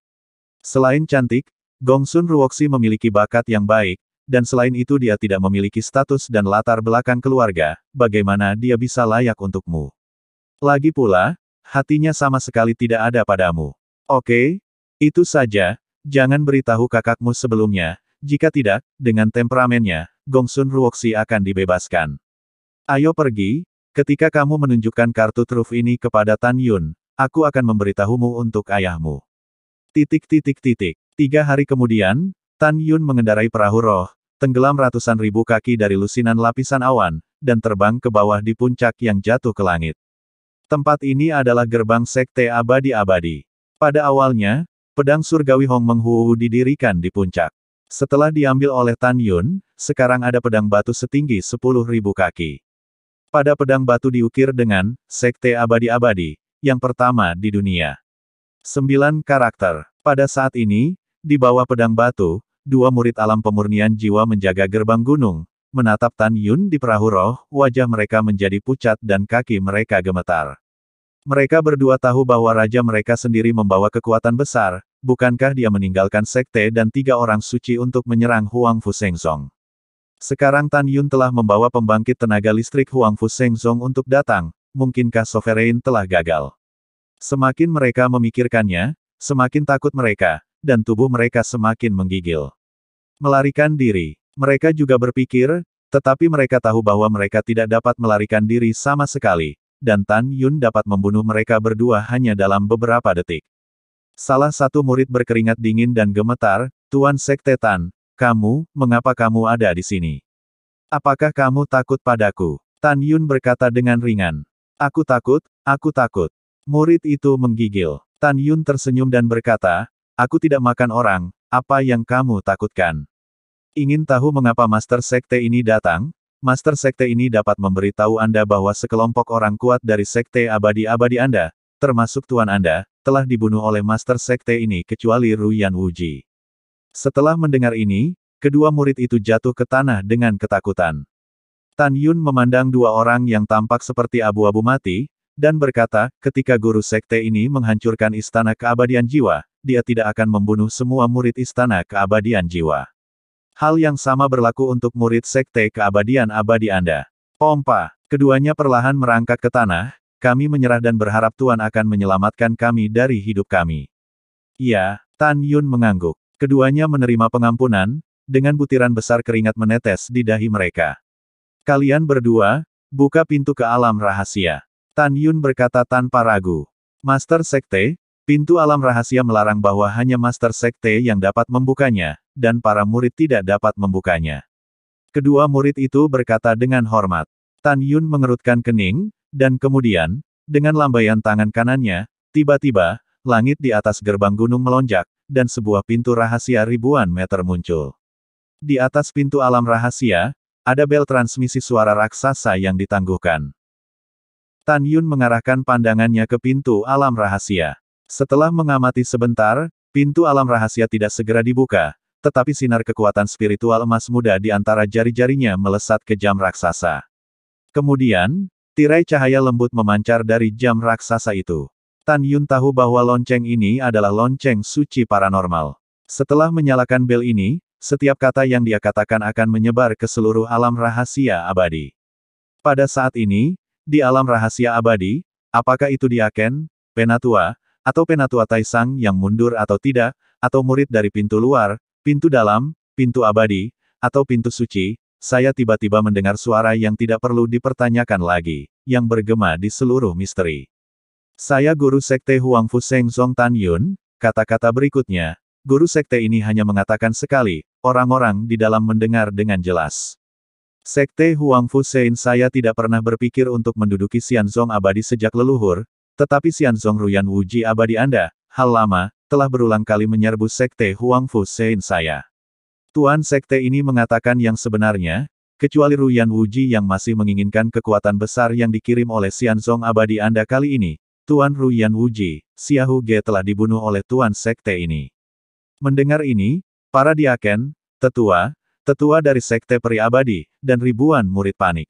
Selain cantik, Gongsun Ruoxi memiliki bakat yang baik, dan selain itu dia tidak memiliki status dan latar belakang keluarga, bagaimana dia bisa layak untukmu? Lagi pula, hatinya sama sekali tidak ada padamu. Oke? Itu saja, jangan beritahu kakakmu sebelumnya, jika tidak, dengan temperamennya, Gongsun Ruoxi akan dibebaskan. Ayo pergi, ketika kamu menunjukkan kartu truf ini kepada Tan Yun, aku akan memberitahumu untuk ayahmu. 3 hari kemudian, Tan Yun mengendarai perahu roh, tenggelam ratusan ribu kaki dari lusinan lapisan awan, dan terbang ke bawah di puncak yang jatuh ke langit. Tempat ini adalah gerbang sekte abadi-abadi. Pada awalnya, pedang surgawi Hong Meng Huo didirikan di puncak. Setelah diambil oleh Tan Yun, sekarang ada pedang batu setinggi 10.000 kaki. Pada pedang batu diukir dengan, sekte abadi-abadi, yang pertama di dunia. 9 karakter. Pada saat ini, di bawah pedang batu, 2 murid alam pemurnian jiwa menjaga gerbang gunung, menatap Tan Yun di perahu roh, wajah mereka menjadi pucat dan kaki mereka gemetar. Mereka berdua tahu bahwa raja mereka sendiri membawa kekuatan besar, bukankah dia meninggalkan sekte dan 3 orang suci untuk menyerang Huang Fusengzong? Sekarang Tan Yun telah membawa pembangkit tenaga listrik Huang Fusengzong untuk datang, mungkinkah Sovereign telah gagal? Semakin mereka memikirkannya, semakin takut mereka, dan tubuh mereka semakin menggigil. Melarikan diri. Mereka juga berpikir, tetapi mereka tahu bahwa mereka tidak dapat melarikan diri sama sekali, dan Tan Yun dapat membunuh mereka berdua hanya dalam beberapa detik. Salah satu murid berkeringat dingin dan gemetar, Tuan Sekte Tan, mengapa kamu ada di sini? Apakah kamu takut padaku? Tan Yun berkata dengan ringan. Aku takut, aku takut. Murid itu menggigil. Tan Yun tersenyum dan berkata, aku tidak makan orang, apa yang kamu takutkan? Ingin tahu mengapa Master Sekte ini datang? Master Sekte ini dapat memberitahu Anda bahwa sekelompok orang kuat dari Sekte abadi-abadi Anda, termasuk Tuan Anda, telah dibunuh oleh Master Sekte ini kecuali Ruyan Wuji. Setelah mendengar ini, kedua murid itu jatuh ke tanah dengan ketakutan. Tan Yun memandang 2 orang yang tampak seperti abu-abu mati, dan berkata, ketika guru sekte ini menghancurkan istana keabadian jiwa, dia tidak akan membunuh semua murid istana keabadian jiwa. Hal yang sama berlaku untuk murid sekte keabadian abadi Anda. Pompa, keduanya perlahan merangkak ke tanah, kami menyerah dan berharap Tuan akan menyelamatkan kami dari hidup kami. Ya, Tan Yun mengangguk. Keduanya menerima pengampunan, dengan butiran besar keringat menetes di dahi mereka. Kalian berdua, buka pintu ke alam rahasia. Tan Yun berkata tanpa ragu. Master Sekte, pintu alam rahasia melarang bahwa hanya Master Sekte yang dapat membukanya, dan para murid tidak dapat membukanya. Kedua murid itu berkata dengan hormat. Tan Yun mengerutkan kening, dan kemudian, dengan lambaian tangan kanannya, tiba-tiba, langit di atas gerbang gunung melonjak, dan sebuah pintu rahasia ribuan meter muncul. Di atas pintu alam rahasia, ada bel transmisi suara raksasa yang ditangguhkan. Tan Yun mengarahkan pandangannya ke pintu alam rahasia. Setelah mengamati sebentar, pintu alam rahasia tidak segera dibuka, tetapi sinar kekuatan spiritual emas muda di antara jari-jarinya melesat ke jam raksasa. Kemudian, tirai cahaya lembut memancar dari jam raksasa itu. Tan Yun tahu bahwa lonceng ini adalah lonceng suci paranormal. Setelah menyalakan bel ini, setiap kata yang dia katakan akan menyebar ke seluruh alam rahasia abadi. Pada saat ini, di alam rahasia abadi, apakah itu Diaken, Penatua, atau Penatua Taisang yang mundur atau tidak, atau murid dari pintu luar, pintu dalam, pintu abadi, atau pintu suci, saya tiba-tiba mendengar suara yang tidak perlu dipertanyakan lagi, yang bergema di seluruh misteri. Saya Guru Sekte Huangfu Seng Zong Tan Yun, kata-kata berikutnya, Guru Sekte ini hanya mengatakan sekali, orang-orang di dalam mendengar dengan jelas. Sekte Huangfu Sein saya tidak pernah berpikir untuk menduduki Xianzong abadi sejak leluhur, tetapi Xianzong Ruyan Wuji abadi Anda, hal lama, telah berulang kali menyerbu Sekte Huangfu Sein saya. Tuan Sekte ini mengatakan yang sebenarnya, kecuali Ruyan Wuji yang masih menginginkan kekuatan besar yang dikirim oleh Xianzong abadi Anda kali ini, Tuan Ruyan Wuji, Xiahu Ge telah dibunuh oleh Tuan Sekte ini. Mendengar ini, para Diaken, tetua dari Sekte Peri Abadi, dan ribuan murid panik.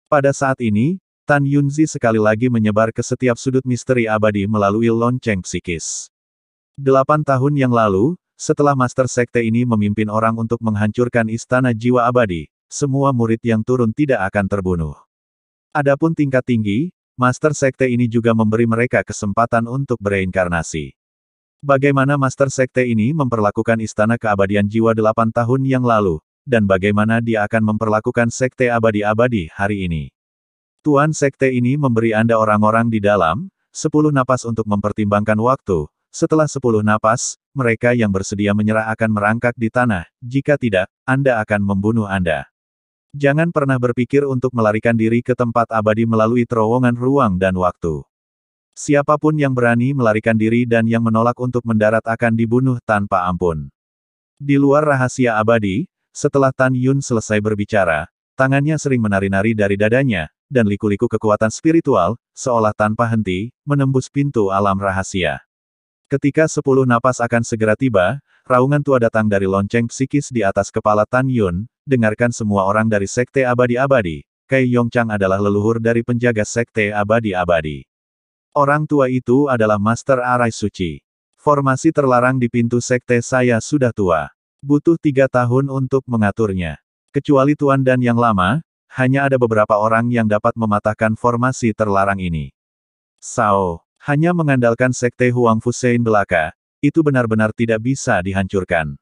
Pada saat ini, Tan Yunzi sekali lagi menyebar ke setiap sudut misteri abadi melalui lonceng psikis. 8 tahun yang lalu, setelah Master Sekte ini memimpin orang untuk menghancurkan Istana Jiwa Abadi, semua murid yang turun tidak akan terbunuh. Adapun tingkat tinggi, Master Sekte ini juga memberi mereka kesempatan untuk bereinkarnasi. Bagaimana Master Sekte ini memperlakukan Istana Keabadian Jiwa 8 tahun yang lalu, dan bagaimana dia akan memperlakukan Sekte Abadi-Abadi hari ini. Tuan Sekte ini memberi Anda orang-orang di dalam, 10 napas untuk mempertimbangkan waktu, setelah 10 napas, mereka yang bersedia menyerah akan merangkak di tanah, jika tidak, Anda akan membunuh Anda. Jangan pernah berpikir untuk melarikan diri ke tempat abadi melalui terowongan ruang dan waktu. Siapapun yang berani melarikan diri dan yang menolak untuk mendarat akan dibunuh tanpa ampun. Di luar rahasia abadi, setelah Tan Yun selesai berbicara, tangannya sering menari-nari dari dadanya, dan liku-liku kekuatan spiritual, seolah tanpa henti, menembus pintu alam rahasia. Ketika 10 napas akan segera tiba, raungan tua datang dari lonceng psikis di atas kepala Tan Yun, dengarkan semua orang dari Sekte Abadi-Abadi, Kai Yongchang adalah leluhur dari penjaga Sekte Abadi-Abadi. Orang tua itu adalah Master Arai Suci. Formasi terlarang di pintu sekte saya sudah tua. Butuh 3 tahun untuk mengaturnya. Kecuali Tuan dan yang lama, hanya ada beberapa orang yang dapat mematahkan formasi terlarang ini. Sao, hanya mengandalkan Sekte Huangfu Sein belaka, itu benar-benar tidak bisa dihancurkan.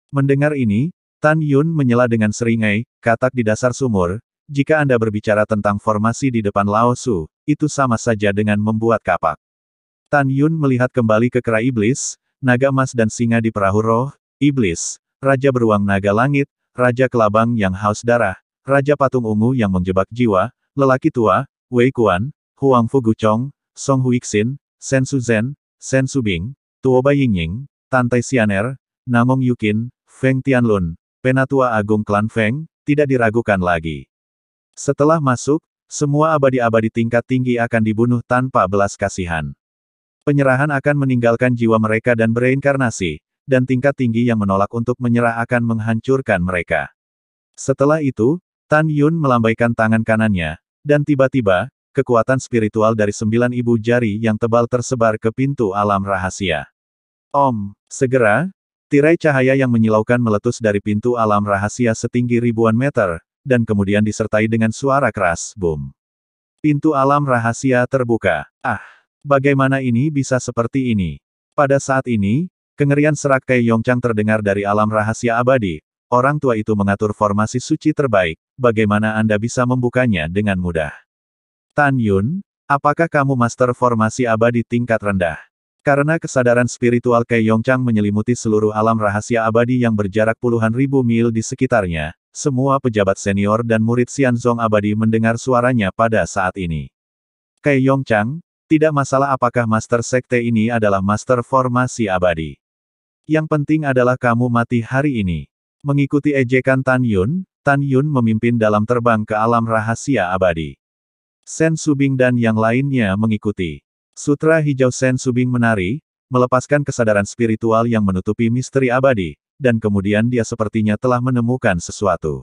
Mendengar ini, Tan Yun menyela dengan seringai, katak di dasar sumur, jika Anda berbicara tentang formasi di depan Lao Su, itu sama saja dengan membuat kapak. Tan Yun melihat kembali ke kera iblis, naga emas dan singa di perahu roh, iblis, raja beruang naga langit, raja kelabang yang haus darah, raja patung ungu yang menjebak jiwa, lelaki tua, Wei Kuan, Huang Fu Guchong, Song Huixin, Sen Suzhen, Sen Subing, Tuo Bai Yingying, Tantai Xianer, Namong Yukin, Feng Tianlun, Penatua Agung Klan Feng, tidak diragukan lagi. Setelah masuk, semua abadi-abadi tingkat tinggi akan dibunuh tanpa belas kasihan. Penyerahan akan meninggalkan jiwa mereka dan bereinkarnasi, dan tingkat tinggi yang menolak untuk menyerah akan menghancurkan mereka. Setelah itu, Tan Yun melambaikan tangan kanannya, dan tiba-tiba, kekuatan spiritual dari 9 ibu jari yang tebal tersebar ke pintu alam rahasia. Segera, tirai cahaya yang menyilaukan meletus dari pintu alam rahasia setinggi ribuan meter, dan kemudian disertai dengan suara keras, boom. Pintu alam rahasia terbuka. Bagaimana ini bisa seperti ini? Pada saat ini, kengerian serak Kai Yongchang terdengar dari alam rahasia abadi. Orang tua itu mengatur formasi suci terbaik, bagaimana Anda bisa membukanya dengan mudah? Tan Yun, apakah kamu master formasi abadi tingkat rendah? Karena kesadaran spiritual Kei Yongchang menyelimuti seluruh alam rahasia abadi yang berjarak puluhan ribu mil di sekitarnya, semua pejabat senior dan murid Xianzong abadi mendengar suaranya pada saat ini. Kei Yongchang, tidak masalah apakah master sekte ini adalah master formasi abadi. Yang penting adalah kamu mati hari ini. Mengikuti ejekan Tan Yun memimpin dalam terbang ke alam rahasia abadi. Sen Subing dan yang lainnya mengikuti. Sutra hijau Sen Subing menari, melepaskan kesadaran spiritual yang menutupi misteri abadi, dan kemudian dia sepertinya telah menemukan sesuatu.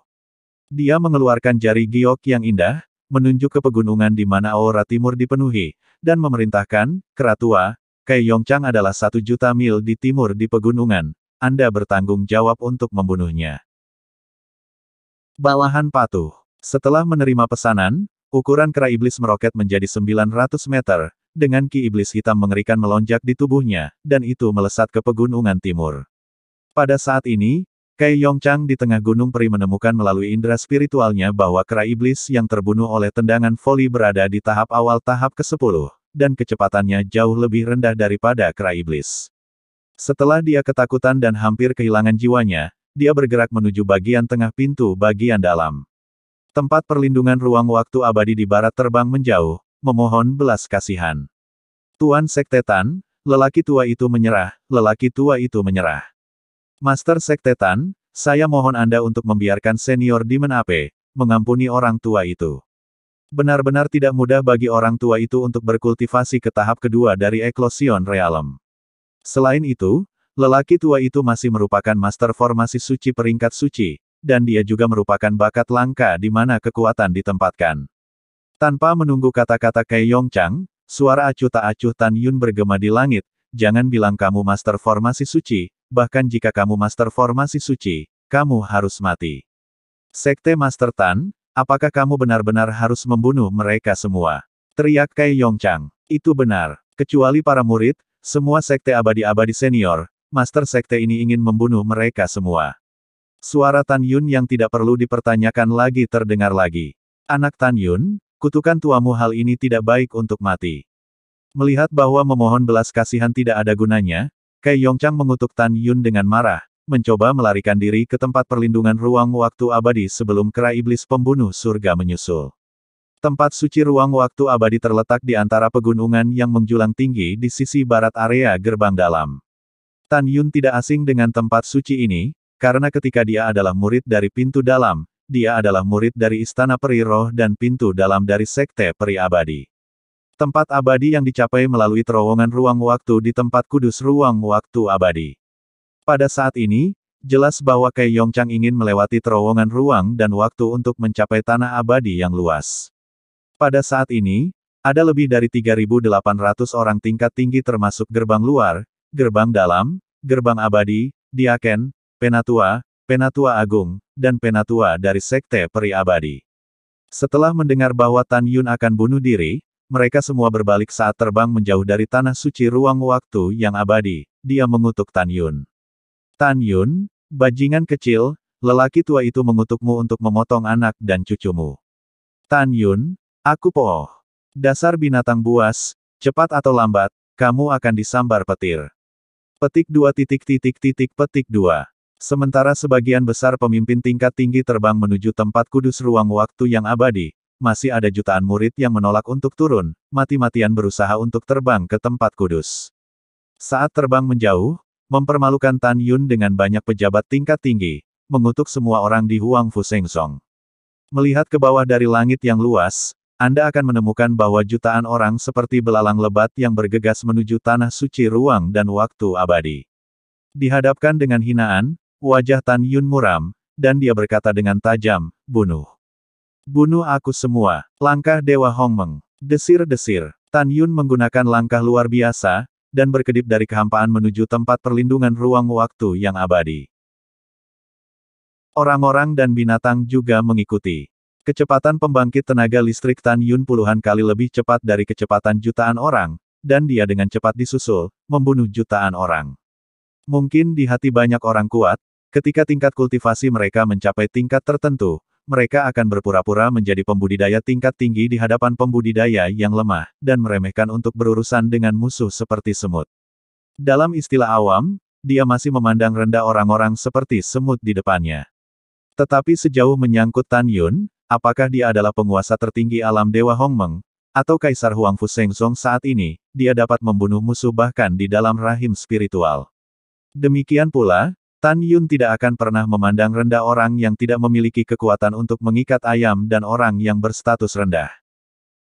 Dia mengeluarkan jari giok yang indah, menunjuk ke pegunungan di mana aura timur dipenuhi, dan memerintahkan, Keratua, Kei Yongchang adalah 1.000.000 mil di timur di pegunungan, Anda bertanggung jawab untuk membunuhnya. Bawahan patuh. Setelah menerima pesanan, ukuran kera iblis meroket menjadi 900 meter, dengan ki iblis hitam mengerikan melonjak di tubuhnya, dan itu melesat ke pegunungan timur. Pada saat ini, Kei Yongchang di tengah gunung peri menemukan melalui indera spiritualnya bahwa kera iblis yang terbunuh oleh tendangan voli berada di tahap awal tahap ke-10, dan kecepatannya jauh lebih rendah daripada kera iblis. Setelah dia ketakutan dan hampir kehilangan jiwanya, dia bergerak menuju bagian tengah pintu bagian dalam. Tempat perlindungan ruang waktu abadi di barat terbang menjauh, memohon belas kasihan. Tuan Sekte Tan, lelaki tua itu menyerah, lelaki tua itu menyerah. Master Sekte Tan, saya mohon Anda untuk membiarkan senior Demon Ape, mengampuni orang tua itu. Benar-benar tidak mudah bagi orang tua itu untuk berkultivasi ke tahap kedua dari Eclosion Realm. Selain itu, lelaki tua itu masih merupakan master formasi suci peringkat suci, dan dia juga merupakan bakat langka di mana kekuatan ditempatkan. Tanpa menunggu kata-kata Kei Yongchang, suara acuh tak acuh Tan Yun bergema di langit, jangan bilang kamu master formasi suci, bahkan jika kamu master formasi suci, kamu harus mati. Sekte Master Tan, apakah kamu benar-benar harus membunuh mereka semua? Teriak Kei Yongchang. Itu benar. Kecuali para murid, semua sekte abadi-abadi senior, master sekte ini ingin membunuh mereka semua. Suara Tan Yun yang tidak perlu dipertanyakan lagi terdengar lagi. Anak Tan Yun, kutukan tuamu hal ini tidak baik untuk mati. Melihat bahwa memohon belas kasihan tidak ada gunanya, Kei Yongchang mengutuk Tan Yun dengan marah, mencoba melarikan diri ke tempat perlindungan ruang waktu abadi sebelum kera iblis pembunuh surga menyusul. Tempat suci ruang waktu abadi terletak di antara pegunungan yang menjulang tinggi di sisi barat area gerbang dalam. Tan Yun tidak asing dengan tempat suci ini, karena ketika dia adalah murid dari pintu dalam, dia adalah murid dari Istana Peri Roh dan pintu dalam dari Sekte Peri Abadi. Tempat abadi yang dicapai melalui terowongan ruang waktu di tempat kudus ruang waktu abadi. Pada saat ini, jelas bahwa Kei Yongchang ingin melewati terowongan ruang dan waktu untuk mencapai tanah abadi yang luas. Pada saat ini, ada lebih dari 3.800 orang tingkat tinggi termasuk gerbang luar, gerbang dalam, gerbang abadi, diaken, penatua, penatua agung, dan penatua dari Sekte Peri Abadi. Setelah mendengar bahwa Tan Yun akan bunuh diri, mereka semua berbalik saat terbang menjauh dari tanah suci ruang waktu yang abadi. Dia mengutuk Tan Yun. Tan Yun, bajingan kecil, lelaki tua itu mengutukmu untuk memotong anak dan cucumu. Tan Yun, aku poh. Dasar binatang buas, cepat atau lambat, kamu akan disambar petir. Petik 2 petik 2. Sementara sebagian besar pemimpin tingkat tinggi terbang menuju tempat kudus ruang waktu yang abadi, masih ada jutaan murid yang menolak untuk turun, mati-matian berusaha untuk terbang ke tempat kudus. Saat terbang menjauh, mempermalukan Tan Yun dengan banyak pejabat tingkat tinggi, mengutuk semua orang di Huangfu Shengsong. Melihat ke bawah dari langit yang luas, Anda akan menemukan bahwa jutaan orang seperti belalang lebat yang bergegas menuju tanah suci ruang dan waktu abadi. Dihadapkan dengan hinaan, wajah Tan Yun muram, dan dia berkata dengan tajam, bunuh. Bunuh aku semua. Langkah Dewa Hongmeng. Desir-desir. Tan Yun menggunakan langkah luar biasa, dan berkedip dari kehampaan menuju tempat perlindungan ruang waktu yang abadi. Orang-orang dan binatang juga mengikuti. Kecepatan pembangkit tenaga listrik Tan Yun puluhan kali lebih cepat dari kecepatan jutaan orang, dan dia dengan cepat disusul, membunuh jutaan orang. Mungkin di hati banyak orang kuat, ketika tingkat kultivasi mereka mencapai tingkat tertentu, mereka akan berpura-pura menjadi pembudidaya tingkat tinggi di hadapan pembudidaya yang lemah, dan meremehkan untuk berurusan dengan musuh seperti semut. Dalam istilah awam, dia masih memandang rendah orang-orang seperti semut di depannya. Tetapi sejauh menyangkut Tan Yun, apakah dia adalah penguasa tertinggi alam Dewa Hongmeng, atau Kaisar Huangfu Shengzong saat ini, dia dapat membunuh musuh bahkan di dalam rahim spiritual. Demikian pula, Tan Yun tidak akan pernah memandang rendah orang yang tidak memiliki kekuatan untuk mengikat ayam dan orang yang berstatus rendah.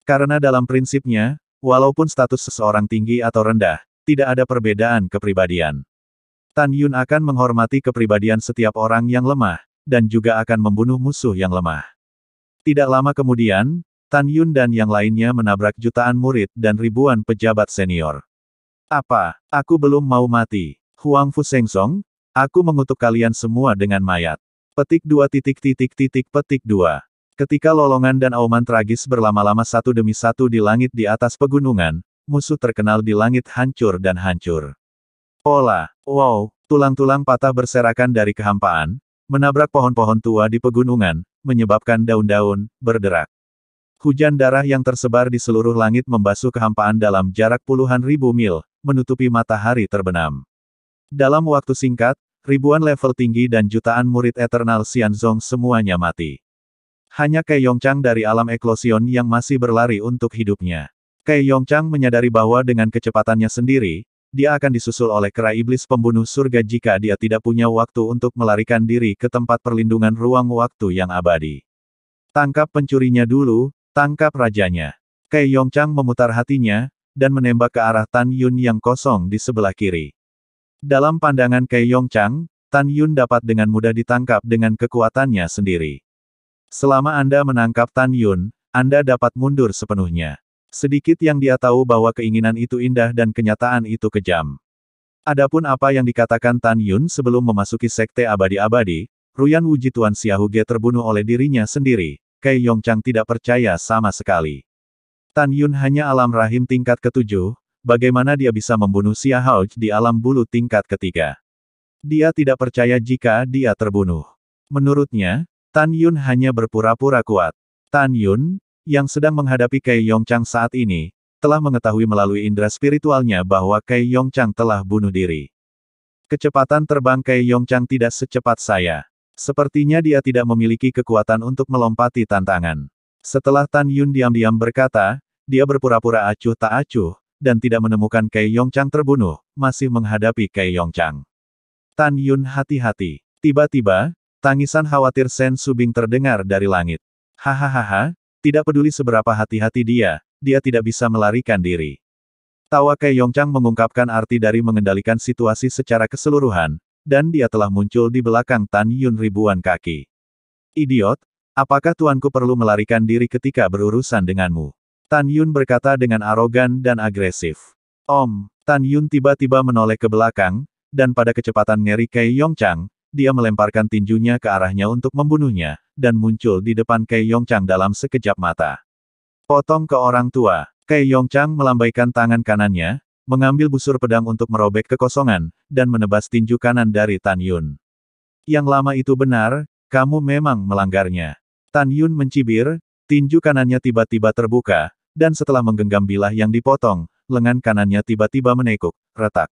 Karena dalam prinsipnya, walaupun status seseorang tinggi atau rendah, tidak ada perbedaan kepribadian. Tan Yun akan menghormati kepribadian setiap orang yang lemah, dan juga akan membunuh musuh yang lemah. Tidak lama kemudian, Tan Yun dan yang lainnya menabrak jutaan murid dan ribuan pejabat senior. Apa? Aku belum mau mati. Huangfu Shengzong, aku mengutuk kalian semua dengan mayat. Petik 2. Petik 2. Ketika lolongan dan auman tragis berlama-lama satu demi satu di langit di atas pegunungan, musuh terkenal di langit hancur dan hancur. Pola, wow, tulang-tulang patah berserakan dari kehampaan, menabrak pohon-pohon tua di pegunungan, menyebabkan daun-daun berderak. Hujan darah yang tersebar di seluruh langit membasuh kehampaan dalam jarak puluhan ribu mil, menutupi matahari terbenam. Dalam waktu singkat, ribuan level tinggi dan jutaan murid Eternal Xianzong semuanya mati. Hanya Kei Yongchang dari alam eklosion yang masih berlari untuk hidupnya. Kei Yongchang menyadari bahwa dengan kecepatannya sendiri, dia akan disusul oleh kera iblis pembunuh surga jika dia tidak punya waktu untuk melarikan diri ke tempat perlindungan ruang waktu yang abadi. Tangkap pencurinya dulu, tangkap rajanya. Kei Yongchang memutar hatinya, dan menembak ke arah Tan Yun yang kosong di sebelah kiri. Dalam pandangan Kei Yongchang, Tan Yun dapat dengan mudah ditangkap dengan kekuatannya sendiri. Selama Anda menangkap Tan Yun, Anda dapat mundur sepenuhnya. Sedikit yang dia tahu bahwa keinginan itu indah dan kenyataan itu kejam. Adapun apa yang dikatakan Tan Yun sebelum memasuki Sekte Abadi-Abadi, Ruyan Wuji Tuan Xiaoge terbunuh oleh dirinya sendiri, Kei Yongchang tidak percaya sama sekali. Tan Yun hanya alam rahim tingkat ke-7, bagaimana dia bisa membunuh Xia Haoj di alam bulu tingkat ketiga? Dia tidak percaya jika dia terbunuh. Menurutnya, Tan Yun hanya berpura-pura kuat. Tan Yun, yang sedang menghadapi Kei Yongchang saat ini, telah mengetahui melalui indera spiritualnya bahwa Kei Yongchang telah bunuh diri. Kecepatan terbang Kei Yongchang tidak secepat saya. Sepertinya dia tidak memiliki kekuatan untuk melompati tantangan. Setelah Tan Yun diam-diam berkata, dia berpura-pura acuh tak acuh, dan tidak menemukan Kei Yongchang terbunuh, masih menghadapi Kei Yongchang. Tan Yun hati-hati. Tiba-tiba, tangisan khawatir Sen Subing terdengar dari langit. Hahaha, tidak peduli seberapa hati-hati dia tidak bisa melarikan diri. Tawa Kei Yongchang mengungkapkan arti dari mengendalikan situasi secara keseluruhan, dan dia telah muncul di belakang Tan Yun ribuan kaki. Idiot, apakah tuanku perlu melarikan diri ketika berurusan denganmu? Tan Yun berkata dengan arogan dan agresif. Tan Yun tiba-tiba menoleh ke belakang, dan pada kecepatan ngeri Kei Yongchang, dia melemparkan tinjunya ke arahnya untuk membunuhnya, dan muncul di depan Kei Yongchang dalam sekejap mata. Potong ke orang tua. Kei Yongchang melambaikan tangan kanannya, mengambil busur pedang untuk merobek kekosongan, dan menebas tinju kanan dari Tan Yun. Yang lama itu benar, kamu memang melanggarnya. Tan Yun mencibir, tinju kanannya tiba-tiba terbuka, dan setelah menggenggam bilah yang dipotong, lengan kanannya tiba-tiba menekuk, retak.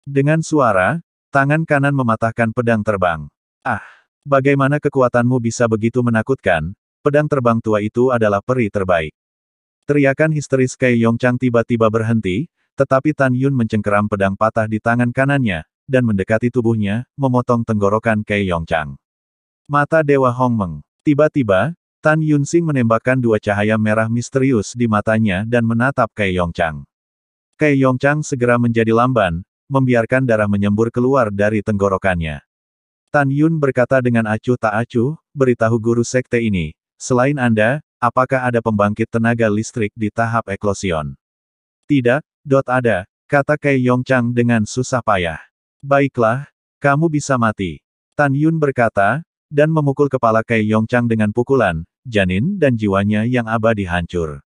Dengan suara, tangan kanan mematahkan pedang terbang. Ah, bagaimana kekuatanmu bisa begitu menakutkan? Pedang terbang tua itu adalah peri terbaik. Teriakan histeris Kei Yongchang tiba-tiba berhenti, tetapi Tan Yun mencengkeram pedang patah di tangan kanannya, dan mendekati tubuhnya, memotong tenggorokan Kei Yongchang. Mata Dewa Hongmeng. Tiba-tiba, Tan Yunsing menembakkan dua cahaya merah misterius di matanya dan menatap Kei Yongchang. Kei Yongchang segera menjadi lamban, membiarkan darah menyembur keluar dari tenggorokannya. Tan Yun berkata dengan acuh tak acuh, beritahu guru sekte ini, selain Anda, apakah ada pembangkit tenaga listrik di tahap eklosion? Tidak, ada, kata Kei Yongchang dengan susah payah. Baiklah, kamu bisa mati. Tan Yun berkata, dan memukul kepala Kei Yongchang dengan pukulan, janin dan jiwanya yang abadi hancur.